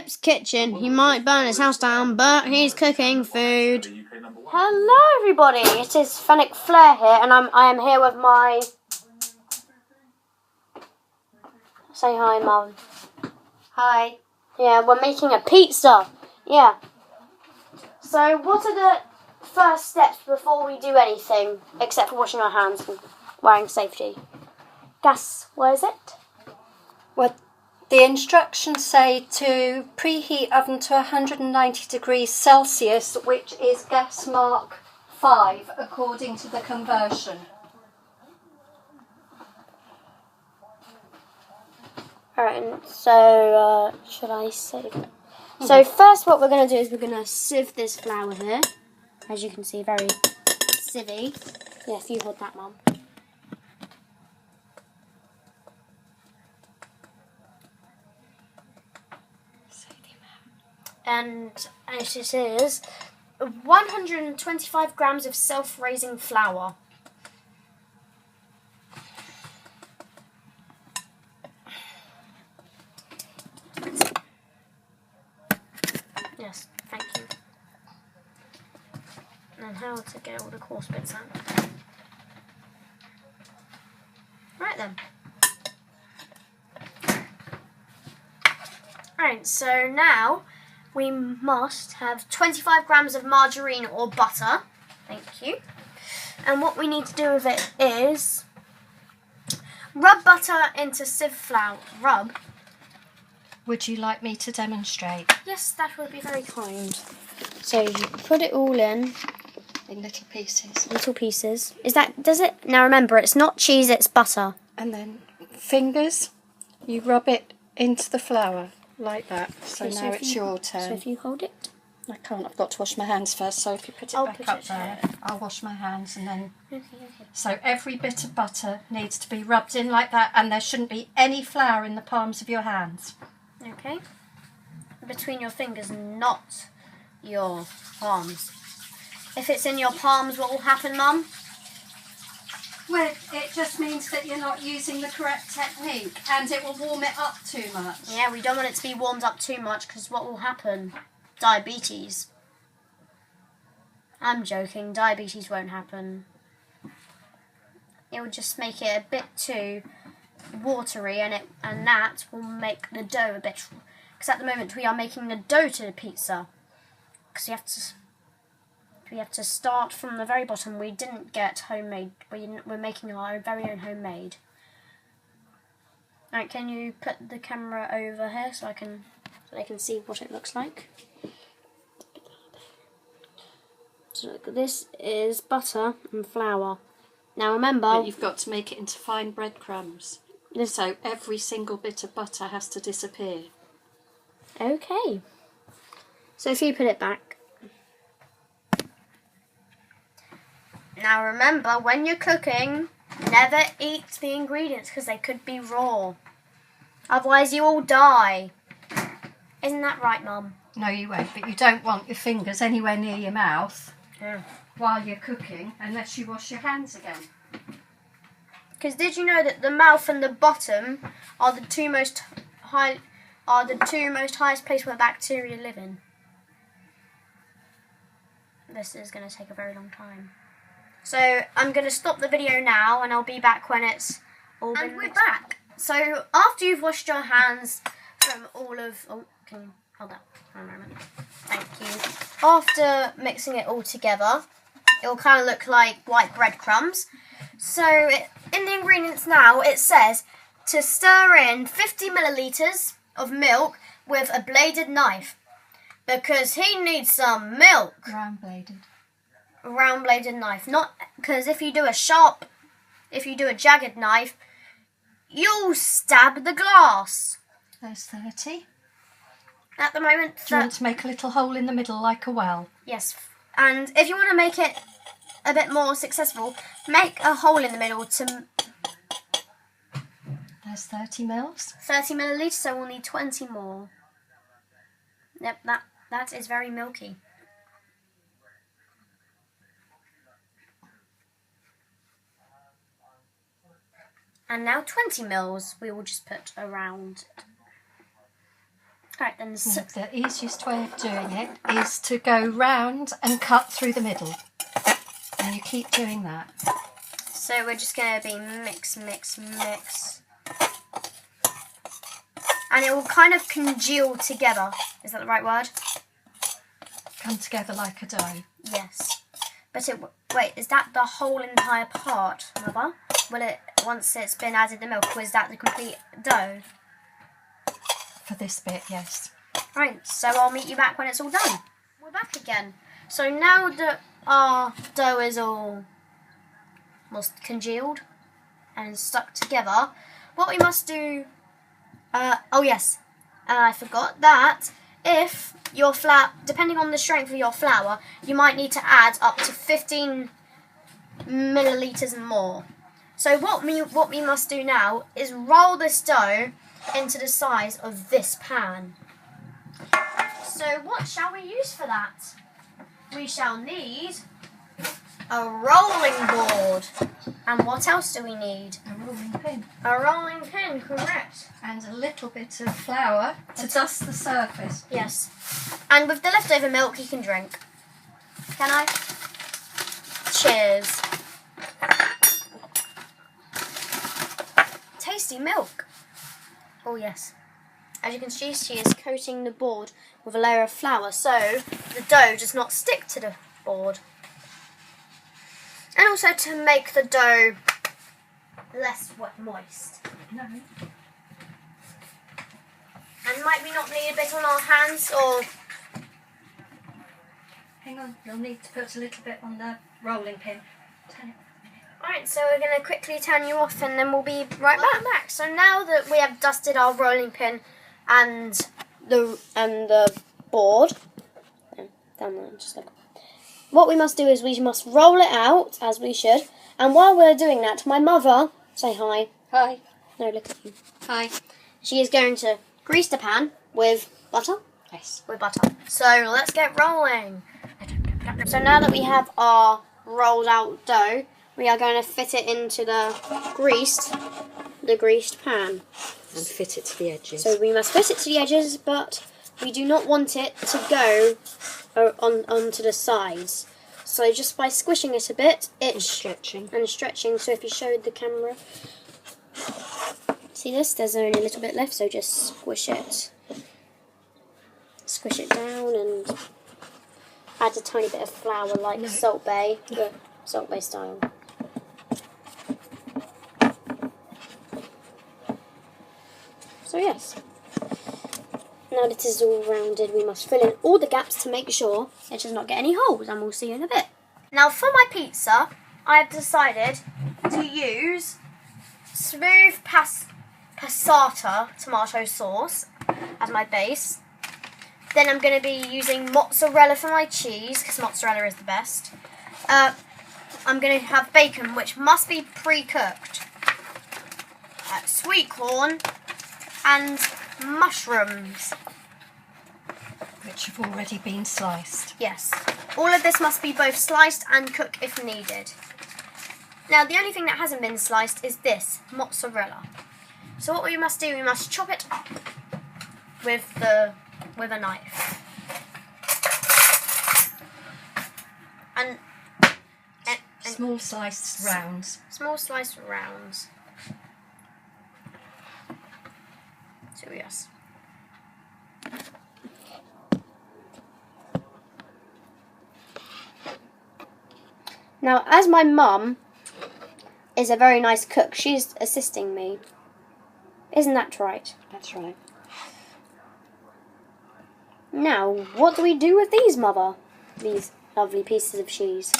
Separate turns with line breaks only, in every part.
Pip's kitchen. He might burn his house down, but he's cooking food.
Hello, everybody. It is Fennec Flair here, and I am here with my. Say hi, Mum.
Hi.
Yeah, we're making a pizza. Yeah. So, what are the first steps before we do anything, except for washing our hands and wearing safety? Gas, where is it?
Well, the instructions say to preheat oven to 190 degrees Celsius, which is gas mark 5, according to the conversion.
Alright, so, should I save it? So first what we're going to do is we're going to sieve this flour here. As you can see, very sievey. Yeah, if you hold that, Mum. And it is 125 grams of self-raising flour. Yes, thank you. And how to get all the coarse bits out. Right then. Right, so now we must have 25 grams of margarine or butter. Thank you. And what we need to do with it is rub butter into sieve flour. Rub.
Would you like me to demonstrate?
Yes, that would be very kind. So you put it all in
little pieces.
little pieces. Does it? Now remember, it's not cheese, it's butter.
And then fingers, you rub it into the flour like that. So
Okay,
now it's your
So
turn.
if you hold it.
I can't, I've got to wash my hands first, so if you put it
I'll
back
put
up
it
there,
here.
I'll wash my hands and then...
Okay.
So every bit of butter needs to be rubbed in like that, and there shouldn't be any flour in the palms of your hands.
Okay. Between your fingers, not your palms. If it's in your palms, what will happen, Mum?
Well, it just means that you're not using the correct technique, and it will warm it up too much.
Yeah, we don't want it to be warmed up too much, because what will happen? Diabetes. I'm joking, diabetes won't happen. It will just make it a bit too watery, and that will make the dough a bit... Because at the moment we are making the dough to the pizza. Because we have to start from the very bottom. We didn't get homemade. We're making our very own homemade. Alright, can you put the camera over here so they can see what it looks like? So look, this is butter and flour. Now remember,
But you've got to make it into fine breadcrumbs. So every single bit of butter has to disappear.
Okay. So if you put it back. Now remember, when you're cooking, never eat the ingredients because they could be raw. Otherwise you will die. Isn't that right, Mum?
No, you won't, but you don't want your fingers anywhere near your mouth
Yeah.
while you're cooking unless you wash your hands again.
Because did you know that the mouth and the bottom are the two most highest place where bacteria live in? This is going to take a very long time. So I'm going to stop the video now, and I'll be back when it's all been mixed. And we're back. So after you've washed your hands from all of... Oh, can you hold that for a moment? Thank you. After mixing it all together, it will kind of look like white breadcrumbs. So in the ingredients now, it says to stir in 50 millilitres of milk with a bladed knife. Because he needs some milk. Round bladed knife. Not because if you do a jagged knife, you'll stab the glass.
There's 30.
At the moment,
Do you want to make a little hole in the middle like a well?
yes. And if you want to make it a bit more successful, make a hole in the middle to...
There's 30 mils.
30 millilitres, so we'll need 20 more. Yep, that is very milky. And now 20 mils we will just put around it. Right, then.
Now, the easiest way of doing it is to go round and cut through the middle. And you keep doing that.
So we're just going to be mix, mix, mix. And it will kind of congeal together. Is that the right word?
Come together like a dough.
Yes. But wait, is that the whole entire part, Mother? Will it, once it's been added the milk, or is that the complete dough?
For this bit, yes.
Right, so I'll meet you back when it's all done. We're back again. So now that our dough is all congealed and stuck together, what we must do... oh yes, I forgot that if your flour, depending on the strength of your flour, you might need to add up to 15 millilitres and more. So what we must do now is roll this dough into the size of this pan. So what shall we use for that? We shall need a rolling board. And what else do we need?
A rolling pin.
A rolling pin, correct.
And a little bit of flour to dust the surface.
Yes. And with the leftover milk you can drink. Can I? Cheers. Tasty milk. Oh yes. As you can see, she is coating the board with a layer of flour so the dough does not stick to the board. And also to make the dough less moist.
No.
And might we not need a bit on our hands, or...
Hang on, you'll need to put a little bit on the rolling pin. Turn it.
Alright, so we're going to quickly turn you off and then we'll be right back. So now that we have dusted our rolling pin and the board, down there, just look. What we must do is we must roll it out, as we should. And while we're doing that, my mother, say hi.
Hi.
No, look at you.
Hi.
She is going to grease the pan with butter.
Yes.
With butter. So let's get rolling. So now that we have our rolled out dough, we are going to fit it into the greased pan.
And fit it to the edges.
So we must fit it to the edges, but we do not want it to go onto the sides. So just by squishing it a bit,
and stretching.
So if you showed the camera, see this? There's only a little bit left, so just squish it. Squish it down and add a tiny bit of flour like Salt Bay, the Salt Bay style. So yes. Now that it is all rounded, we must fill in all the gaps to make sure it does not get any holes, and we'll see you in a bit. Now for my pizza, I have decided to use smooth passata tomato sauce as my base. Then I'm going to be using mozzarella for my cheese, because mozzarella is the best. I'm going to have bacon, which must be pre-cooked. Sweet corn and mushrooms.
Which have already been sliced.
Yes. All of this must be both sliced and cooked if needed. Now the only thing that hasn't been sliced is this, mozzarella. So what we must do, we must chop it up with a knife. And
small sliced rounds.
Small sliced rounds. So yes. Now, as my mum is a very nice cook, she's assisting me. Isn't that right?
That's right.
Now, what do we do with these, Mother? These lovely pieces of cheese.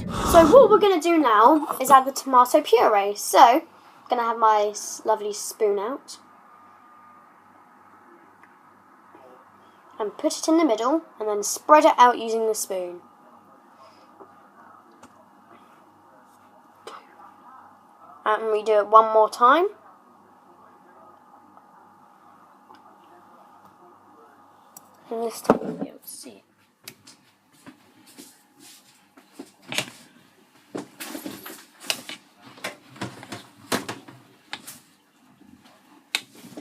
So what we're going to do now is add the tomato puree. So, I'm going to have my lovely spoon out. And put it in the middle, and then spread it out using the spoon. And we do it one more time. And this time we'll be able to see it.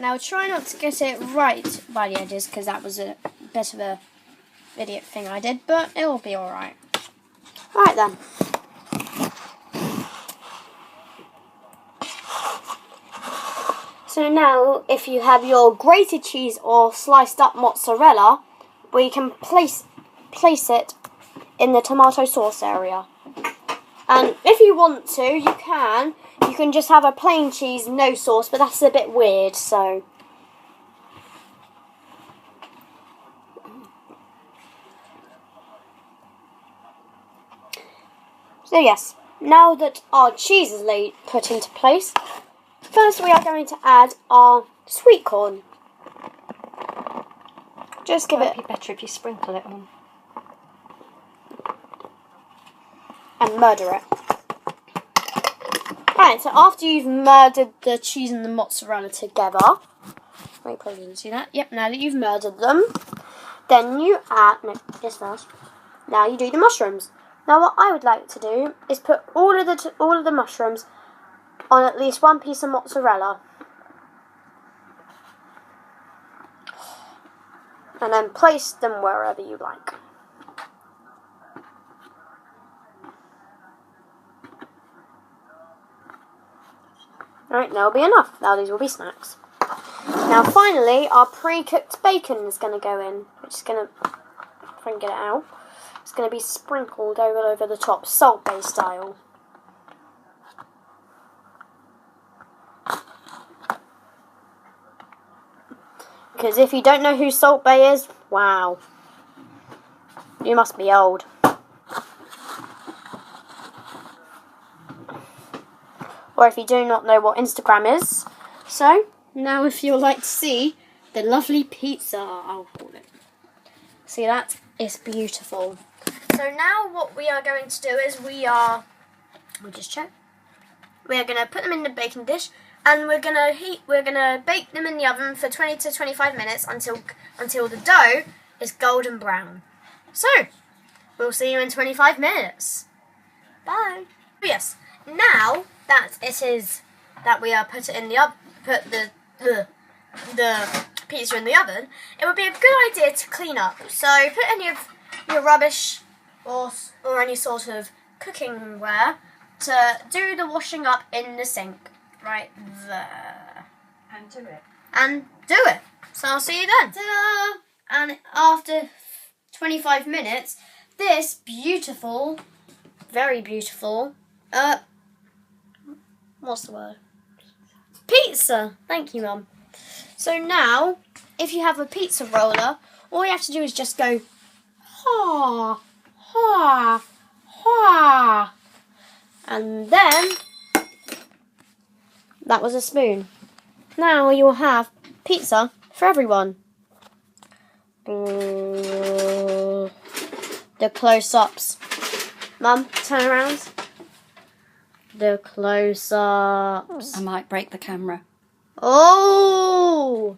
Now try not to get it right by the edges, because that was a bit of a idiot thing I did, but it will be alright. Alright then. So now, if you have your grated cheese or sliced up mozzarella, we can place it in the tomato sauce area. And if you want to, you can just have a plain cheese, no sauce, but that's a bit weird, so. So yes, now that our cheese is put into place, first we are going to add our sweet corn. Just give it.
It'd be better if you sprinkle it on.
And murder it. Right, so after you've murdered the cheese and the mozzarella together, wait, probably didn't see that. Yep, now that you've murdered them, then you add, no, this first. Now you do the mushrooms. Now what I would like to do is put all of the mushrooms on at least one piece of mozzarella. And then place them wherever you like. Alright, that'll be enough. Now these will be snacks. Now finally, our pre-cooked bacon is going to go in. We're just going to, if I can get it out, it's going to be sprinkled over the top, Salt Bae style. Because if you don't know who Salt Bae is, wow, you must be old. Or if you do not know what Instagram is. So, now if you'd like to see the lovely pizza, I'll call it. See that? It's beautiful. So now what we are going to do is we'll just check. We're going to put them in the baking dish and we're going to bake them in the oven for 20 to 25 minutes until the dough is golden brown. So, we'll see you in 25 minutes. Bye. Yes, now that it is that we are put the pizza in the oven, it would be a good idea to clean up. So put any of your rubbish or any sort of cooking ware to do the washing up in the sink right there. And do it. So I'll see you then. Ta-da! And after 25 minutes, this beautiful, very beautiful, what's the word? Pizza. Thank you, Mum. So now, if you have a pizza roller, all you have to do is just go, ha, ha, ha. And then, that was a spoon. Now you'll have pizza for everyone. The close-ups. Mum, turn around. The close-ups.
I might break the camera.
Oh!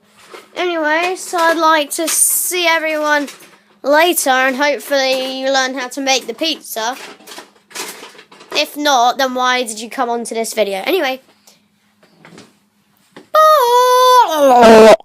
Anyway, so I'd like to see everyone later and hopefully you learn how to make the pizza. If not, then why did you come onto this video? Anyway. Bye!